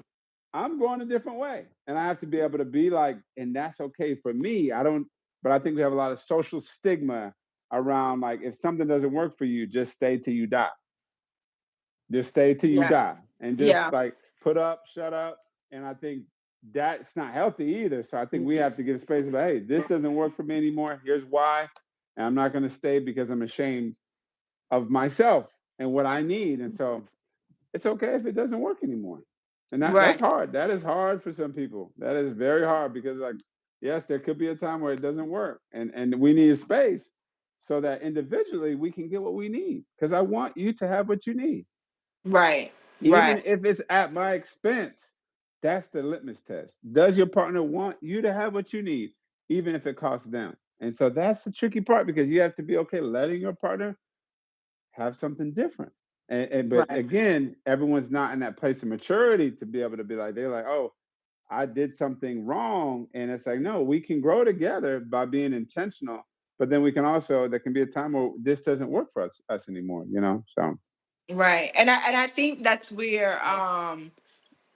Speaker 2: I'm going a different way. And I have to be able to be like, and that's okay for me. But I think we have a lot of social stigma around like, if something doesn't work for you, just stay till you die. Just stay till you
Speaker 1: Yeah.
Speaker 2: die. And just
Speaker 1: Yeah.
Speaker 2: like put up, shut up. And I think that's not healthy either. So I think we have to give space of, hey, this doesn't work for me anymore. Here's why. And I'm not going to stay because I'm ashamed of myself and what I need. And so it's okay if it doesn't work anymore. And that's
Speaker 1: Right.
Speaker 2: hard. That is hard for some people. That is very hard because like, yes, there could be a time where it doesn't work. And we need a space so that individually we can get what we need. Because I want you to have what you need.
Speaker 1: Right.
Speaker 2: Even
Speaker 1: Right.
Speaker 2: if it's at my expense. That's the litmus test. Does your partner want you to have what you need, even if it costs them? And so that's the tricky part because you have to be okay letting your partner have something different. But
Speaker 1: Right.
Speaker 2: again, everyone's not in that place of maturity to be able to be like, they're like, oh, I did something wrong. And it's like, no, we can grow together by being intentional. But then we can also, there can be a time where this doesn't work for us anymore, you know? So,
Speaker 1: Right. And I think that's where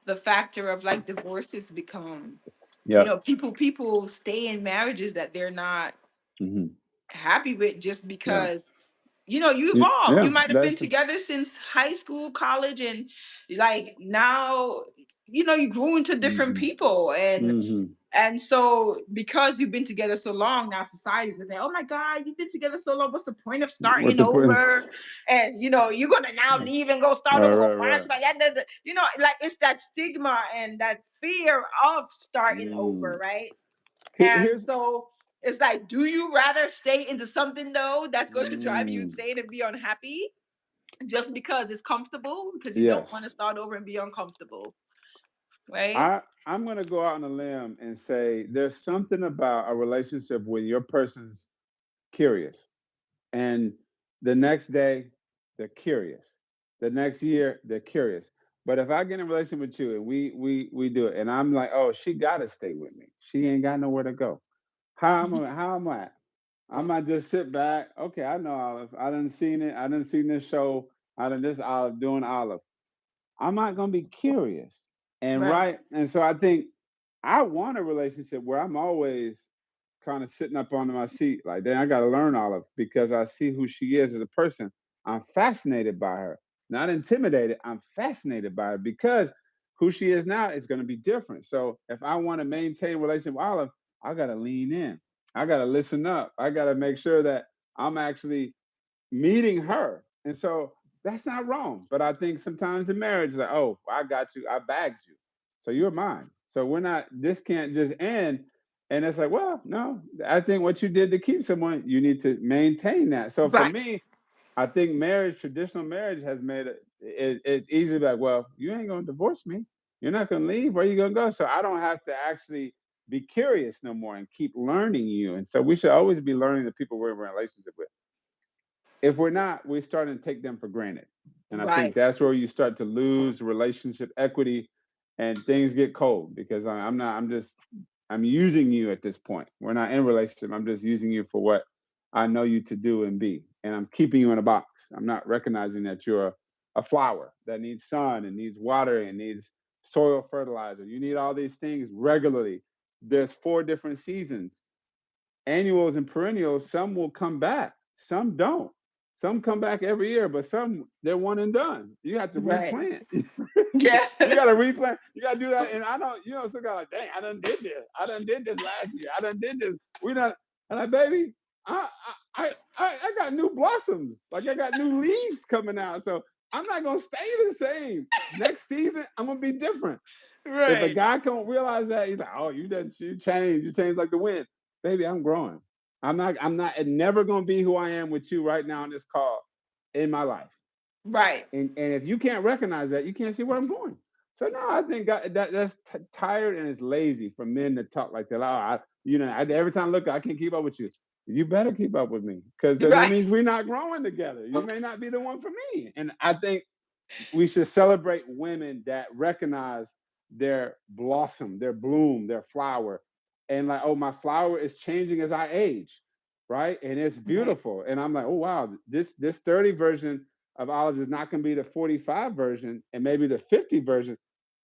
Speaker 1: the factor of like divorces become,
Speaker 2: yeah.
Speaker 1: people stay in marriages that they're not
Speaker 2: Hmm.
Speaker 1: happy with just
Speaker 2: Yeah.
Speaker 1: because you evolve. You
Speaker 2: Yeah.
Speaker 1: might have been
Speaker 2: That's,
Speaker 1: together since high school, college, and like now you grew into different
Speaker 2: hmm
Speaker 1: people,
Speaker 2: hmm
Speaker 1: and so because you've been together so long, now society's like, oh my god, you've been together so long, what's the point of
Speaker 2: what
Speaker 1: starting
Speaker 2: the point?
Speaker 1: over? And you're gonna now leave and go start over,
Speaker 2: All
Speaker 1: go
Speaker 2: right,
Speaker 1: find
Speaker 2: right.
Speaker 1: somebody that doesn't, like it's that stigma and that fear of starting
Speaker 2: Mm.
Speaker 1: over, right? And
Speaker 2: Here's,
Speaker 1: so it's like, do you rather stay into something though that's going to drive you
Speaker 2: mm,
Speaker 1: insane and be unhappy just because it's comfortable, because you don't want
Speaker 2: yes.
Speaker 1: to start over and be uncomfortable, right?
Speaker 2: I'm going to go out on a limb and say there's something about a relationship when your person's curious, and the next day they're curious, the next year they're curious. But if I get in a relationship with you and we do it, and I'm like, oh, she got to stay with me. She ain't got nowhere to go. How am I? I might just sit back. Okay, I know Olive. I done seen it. I done seen this show. I done this Olive doing Olive. I'm not gonna be curious. And
Speaker 1: Right.
Speaker 2: right. And so I think I want a relationship where I'm always kind of sitting up on my seat, like, then I gotta learn Olive because I see who she is as a person. I'm fascinated by her, not intimidated. I'm fascinated by her because who she is now is gonna be different. So if I want to maintain a relationship with Olive, I gotta lean in. I gotta listen up. I gotta make sure that I'm actually meeting her. And so that's not wrong. But I think sometimes in marriage, like, oh, I got you, I bagged you. So you're mine. So we're not, this can't just end. And it's like, well, no, I think what you did to keep someone, you need to maintain that. So for
Speaker 1: Right.
Speaker 2: me, I think marriage, traditional marriage has made it's easy to be like, well, you ain't gonna divorce me. You're not gonna leave. Where are you gonna go? So I don't have to actually be curious no more and keep learning you. And so we should always be learning the people we're in a relationship with. If we're not, we're starting to take them for granted. And I think
Speaker 1: Right.
Speaker 2: that's where you start to lose relationship equity and things get cold because I'm not, I'm using you at this point. We're not in a relationship. I'm just using you for what I know you to do and be. And I'm keeping you in a box. I'm not recognizing that you're a flower that needs sun and needs water and needs soil fertilizer. You need all these things regularly. There's 4 different seasons, annuals and perennials. Some will come back, some don't. Some come back every year, but some they're one and done. You have to
Speaker 1: Right.
Speaker 2: replant.
Speaker 1: Yeah.
Speaker 2: You got to replant. You got to do that. And I know, so got like, dang, I done did this. I done did this last year. I done did this. We done. And like, baby, I got new blossoms. Like I got new leaves coming out. So I'm not gonna stay the same. Next season, I'm gonna be different. If a
Speaker 1: Right.
Speaker 2: guy can't realize that, he's like, "Oh, you changed. You changed like the wind, baby. I'm growing. I'm not never gonna be who I am with you right now on this call in my life.
Speaker 1: Right.
Speaker 2: And if you can't recognize that, you can't see where I'm going. So no, I think that's tired and it's lazy for men to talk like that. Oh, every time I look, I can't keep up with you. You better keep up with me because then that
Speaker 1: Right.
Speaker 2: means we're not growing together. You may not be the one for me. And I think we should celebrate women that recognize their blossom, their bloom, their flower, and like, oh, my flower is changing as I age, right? And it's
Speaker 1: Right.
Speaker 2: beautiful. And I'm like, oh wow, this 30 version of Olive is not going to be the 45 version, and maybe the 50 version.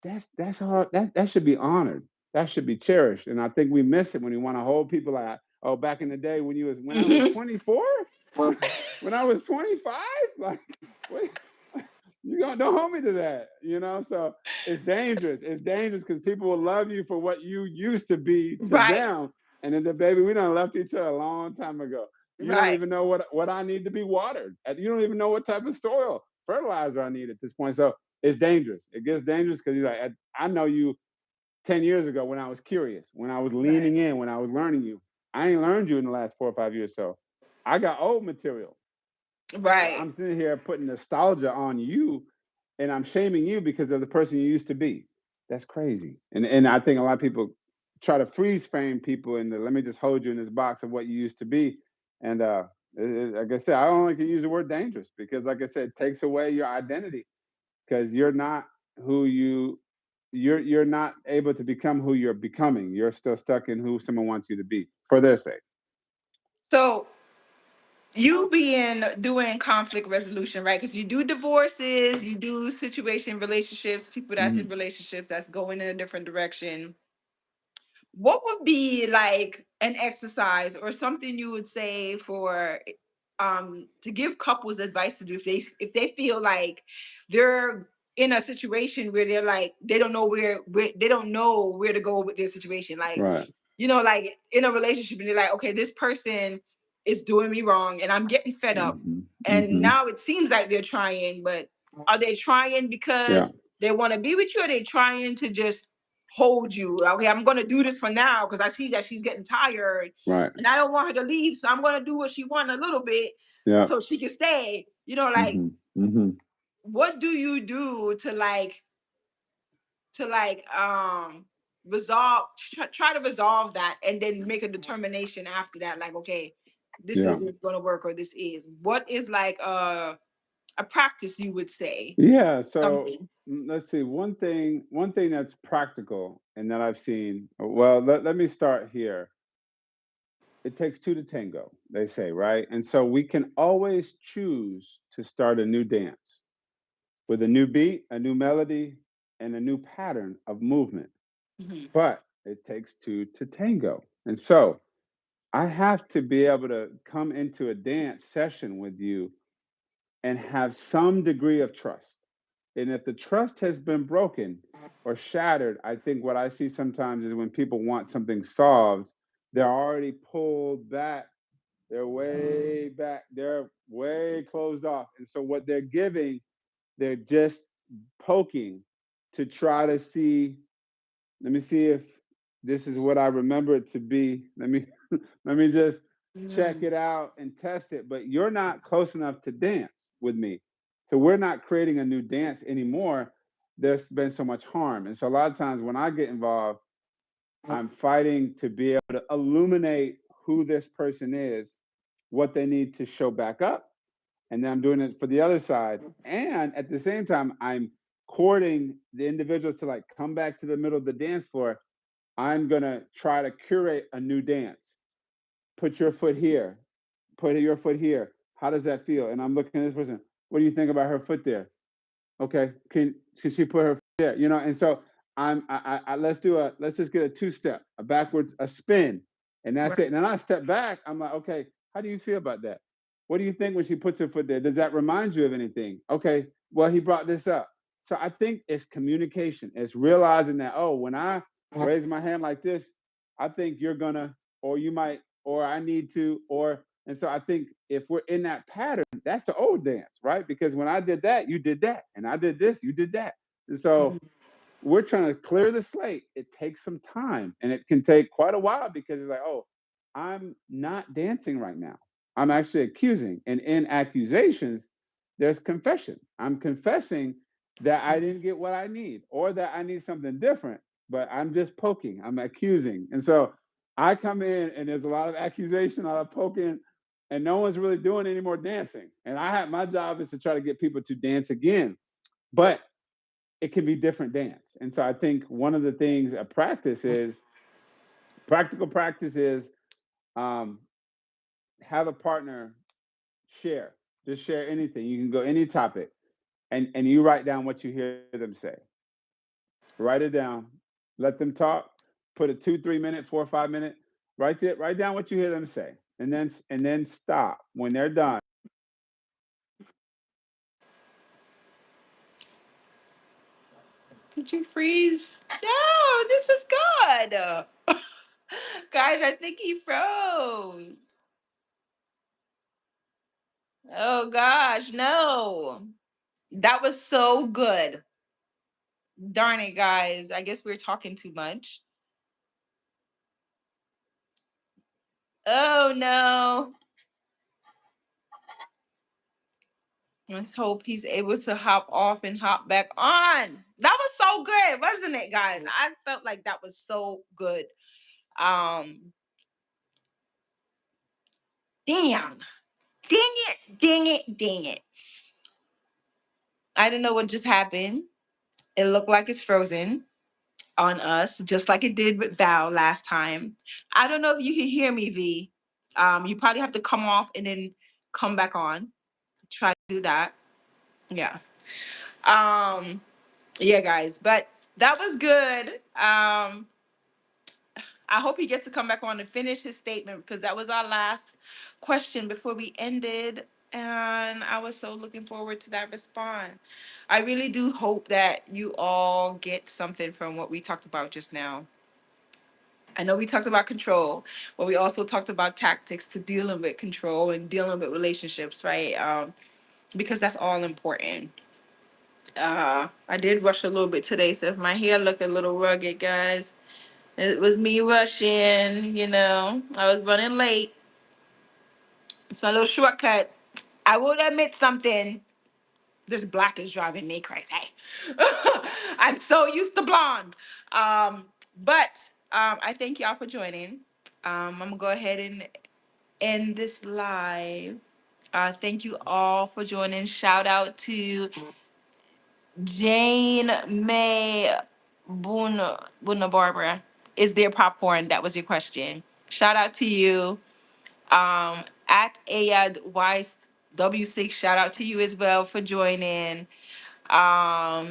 Speaker 2: That's all. That should be honored. That should be cherished. And I think we miss it when we want to hold people like, oh, back in the day when I was
Speaker 1: Mhm.
Speaker 2: 24, when I was 25, like, wait, you don't hold me to that, So it's dangerous. It's dangerous because people will love you for what you used to be to
Speaker 1: Right.
Speaker 2: them, and then baby, we done left each other a long time ago. You don't
Speaker 1: Right.
Speaker 2: even know what I need to be watered. You don't even know what type of soil fertilizer I need at this point. So it's dangerous. It gets dangerous because you're like, I know you 10 years ago when I was curious, when I was
Speaker 1: Right.
Speaker 2: leaning in, when I was learning you. I ain't learned you in the last 4 or 5 years. So I got old material. So
Speaker 1: Right.
Speaker 2: I'm sitting here putting nostalgia on you and I'm shaming you because of the person you used to be. That's crazy. And I think a lot of people try to freeze frame people and let me just hold you in this box of what you used to be. And like I said, I only can use the word dangerous because, like I said, it takes away your identity because you're not who you're not able to become who you're becoming. You're still stuck in who someone wants you to be for their sake.
Speaker 1: So you being doing conflict resolution, right? Because you do divorces, you do situation relationships, people that's in
Speaker 2: Mhm.
Speaker 1: relationships that's going in a different direction. What would be like an exercise or something you would say for to give couples advice to do if they feel like they're in a situation where they're like they don't know where they don't know where to go with their situation, like,
Speaker 2: Right.
Speaker 1: like in a relationship and they're like, okay, this person is doing me wrong and I'm getting fed up,
Speaker 2: Hmm.
Speaker 1: and
Speaker 2: Hmm.
Speaker 1: now it seems like they're trying, but are they trying
Speaker 2: Yeah.
Speaker 1: because they want to be with you, or are they trying to just hold you? Okay, I'm gonna do this for now because I see that she's getting tired
Speaker 2: Right.
Speaker 1: and I don't want her to leave, so I'm gonna do what she wants a little bit
Speaker 2: Yeah.
Speaker 1: so she can stay. Like,
Speaker 2: Hmm. Hmm.
Speaker 1: what do you do to resolve try to resolve that and then make a determination after that, like, okay, this
Speaker 2: Yeah.
Speaker 1: isn't gonna work, or this is what is like a practice you would say
Speaker 2: Yeah. So
Speaker 1: something.
Speaker 2: let's see. One thing that's practical and that I've seen. Well, let me start here. It takes two to tango, they say, right? And so we can always choose to start a new dance with a new beat, a new melody, and a new pattern of movement.
Speaker 1: Mhm.
Speaker 2: But it takes two to tango. And so I have to be able to come into a dance session with you and have some degree of trust. And if the trust has been broken or shattered, I think what I see sometimes is when people want something solved, they're already pulled back. They're way back. They're way closed off. And so what they're giving, they're just poking to try to see. Let me see if this is what I remember it to be. Let me just check
Speaker 1: Mhm.
Speaker 2: it out and test it. But you're not close enough to dance with me. So we're not creating a new dance anymore. There's been so much harm. And so a lot of times when I get involved, I'm fighting to be able to illuminate who this person is, what they need to show back up. And then I'm doing it for the other side. And at the same time, I'm courting the individuals to like come back to the middle of the dance floor. I'm going to try to curate a new dance. Put your foot here. Put your foot here. How does that feel? And I'm looking at this person. What do you think about her foot there? Okay, can she put her foot there? And so let's just get a two step, a backwards, a spin, and that's it.
Speaker 1: Right.
Speaker 2: And then I step back. I'm like, okay, how do you feel about that? What do you think when she puts her foot there? Does that remind you of anything? Okay, well he brought this up. So I think it's communication. It's realizing that, oh, when I raise my hand like this, I think you're gonna, or you might, or I need to, or and so I think if we're in that pattern, that's the old dance, right? Because when I did that, you did that, and I did this, you did that, and so
Speaker 1: Mhm.
Speaker 2: we're trying to clear the slate. It takes some time, and it can take quite a while because it's like, oh, I'm not dancing right now. I'm actually accusing, and in accusations, there's confession. I'm confessing that I didn't get what I need, or that I need something different. But I'm just poking. I'm accusing, and so I come in, and there's a lot of accusation, a lot of poking, and no one's really doing any more dancing. And I have my job is to try to get people to dance again. But it can be different dance. And so I think one of the things a practice is practical practice is um, have a partner share, just share anything. You can go any topic and you write down what you hear them say. Write it down, let them talk, put a 2, 3 minute, 4 or 5 minute, write down what you hear them say. And then stop when they're done.
Speaker 1: Did you freeze? No, this was good. Guys, I think he froze. Oh gosh, no. That was so good. Darn it, guys. I guess we're talking too much. Oh no. Let's hope he's able to hop off and hop back on. That was so good, wasn't it, guys? I felt like that was so good. Um, damn. Dang it, dang it, dang it. I don't know what just happened. It looked like it's frozen on us, just like it did with Val last time. I don't know if you can hear me, V. You probably have to come off and then come back on. Try to do that. Yeah. Um, yeah, guys. But that was good. I hope he gets to come back on and finish his statement because that was our last question before we ended. And I was so looking forward to that response. I really do hope that you all get something from what we talked about just now. I know we talked about control, but we also talked about tactics to dealing with control and dealing with relationships, right? Because that's all important. I did rush a little bit today, so if my hair look a little rugged, guys, it was me rushing, you know. I was running late. It's my little shortcut. I will admit something. This black is driving me crazy. I'm so used to blonde. But I thank y'all for joining. I'm gonna go ahead and end this live. Thank you all for joining. Shout out to Jane May Buna Barbara. Is there popcorn? That was your question. Shout out to you. At Ayad Weiss W6, shout out to you as well for joining. I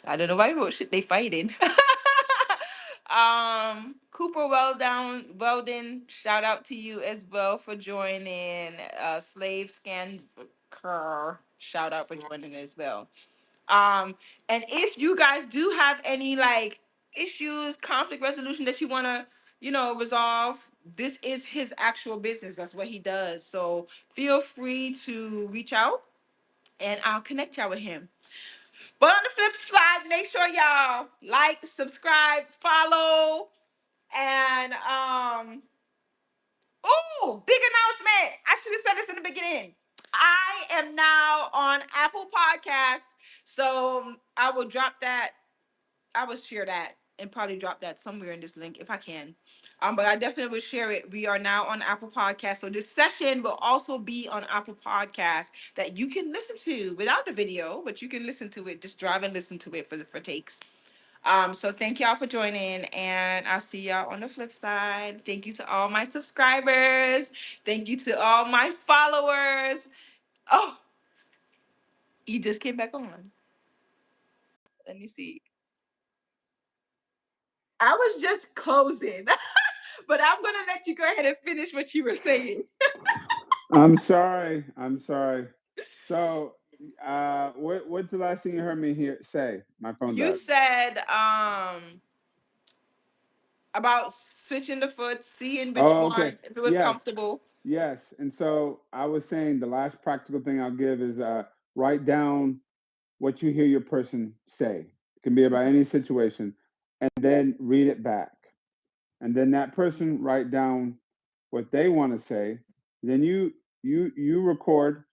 Speaker 1: don't know why I wrote shit they fighting. Cooper Weldon, shout out to you as well for joining. Slave Scan shout out for joining as well. And if you guys do have any like issues, conflict resolution that you want to, resolve, this is his actual business. That's what he does. So feel free to reach out and I'll connect y'all with him. But on the flip side, make sure y'all like, subscribe, follow, and big announcement. I should have said this in the beginning. I am now on Apple Podcasts. So I will drop that. I will share that and probably drop that somewhere in this link if I can. But I definitely will share it. We are now on Apple Podcasts. So this session will also be on Apple Podcasts that you can listen to without the video, but you can listen to it. Just drive and listen to it for takes. So thank y'all for joining, and I'll see y'all on the flip side. Thank you to all my subscribers. Thank you to all my followers. Oh, he just came back on. Let me see. I was just closing, but I'm gonna let you go ahead and finish what you were saying.
Speaker 2: I'm sorry. I'm sorry. So, what's the last thing you heard me say? My phone
Speaker 1: You
Speaker 2: died.
Speaker 1: said about switching the foot, seeing which
Speaker 2: Oh, okay.
Speaker 1: one if it was
Speaker 2: Yes.
Speaker 1: comfortable.
Speaker 2: Yes. And so I was saying the last practical thing I'll give is write down what you hear your person say. It can be about any situation, and then read it back. And then that person write down what they want to say. Then you record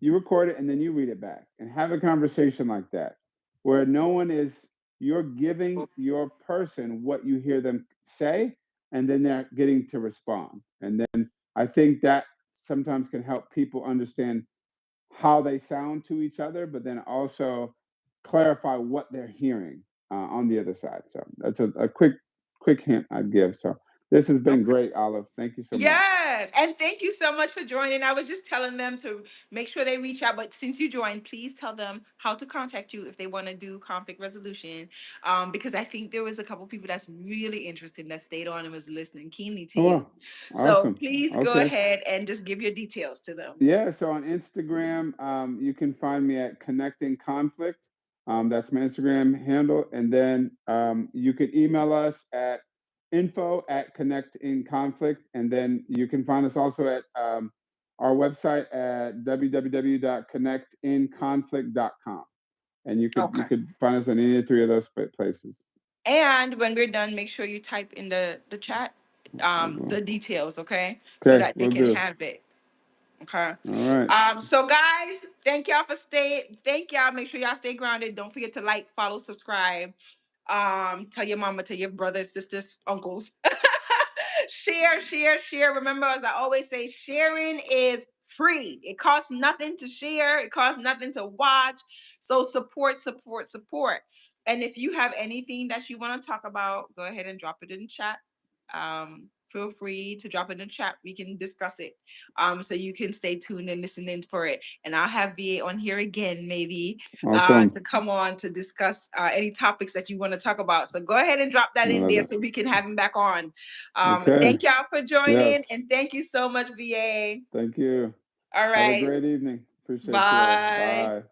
Speaker 2: it, and then you read it back and have a conversation like that where no one is you're giving your person what you hear them say, and then they're getting to respond. And then I think that sometimes can help people understand how they sound to each other, but then also clarify what they're hearing on the other side. So that's a quick hint I'd give. So this has been
Speaker 1: Okay.
Speaker 2: great, Olive. Thank you so much.
Speaker 1: Yes, and thank you so much for joining. I was just telling them to make sure they reach out, but since you joined, please tell them how to contact you if they want to do conflict resolution. Because I think there was a couple people that's really interested that stayed on and was listening keenly to
Speaker 2: Oh,
Speaker 1: you.
Speaker 2: wow.
Speaker 1: So
Speaker 2: Awesome.
Speaker 1: please go
Speaker 2: Okay.
Speaker 1: ahead and just give your details to them.
Speaker 2: Yeah, so on Instagram, you can find me at Connecting Conflict. That's my Instagram handle. And then you could email us at info@connectinconflict. And then you can find us also at our website at www.connectinconflict.com. And you
Speaker 1: Okay.
Speaker 2: could find us on any three of those places.
Speaker 1: And when we're done, make sure you type in the chat the details, okay? So
Speaker 2: Okay,
Speaker 1: that they
Speaker 2: we'll
Speaker 1: can
Speaker 2: do.
Speaker 1: have it. Okay.
Speaker 2: All right.
Speaker 1: So guys, thank y'all for staying. Thank y'all. Make sure y'all stay grounded. Don't forget to like, follow, subscribe. Tell your mama, tell your brothers, sisters, uncles. Share, share, share. Remember, as I always say, sharing is free. It costs nothing to share, it costs nothing to watch. So support, support, support. And if you have anything that you want to talk about, go ahead and drop it in the chat. Feel free to drop it in the chat. We can discuss it. So you can stay tuned and listening for it. And I'll have VA on here again, maybe
Speaker 2: Awesome.
Speaker 1: to come on to discuss any topics that you want to talk about. So go ahead and drop that
Speaker 2: I
Speaker 1: in
Speaker 2: love
Speaker 1: there
Speaker 2: it.
Speaker 1: so we can have him back on.
Speaker 2: Okay.
Speaker 1: Thank y'all for joining,
Speaker 2: Yes.
Speaker 1: and thank you so much, VA.
Speaker 2: Thank you.
Speaker 1: All
Speaker 2: Have a
Speaker 1: right.
Speaker 2: great evening. Appreciate you all.
Speaker 1: Bye.
Speaker 2: Bye.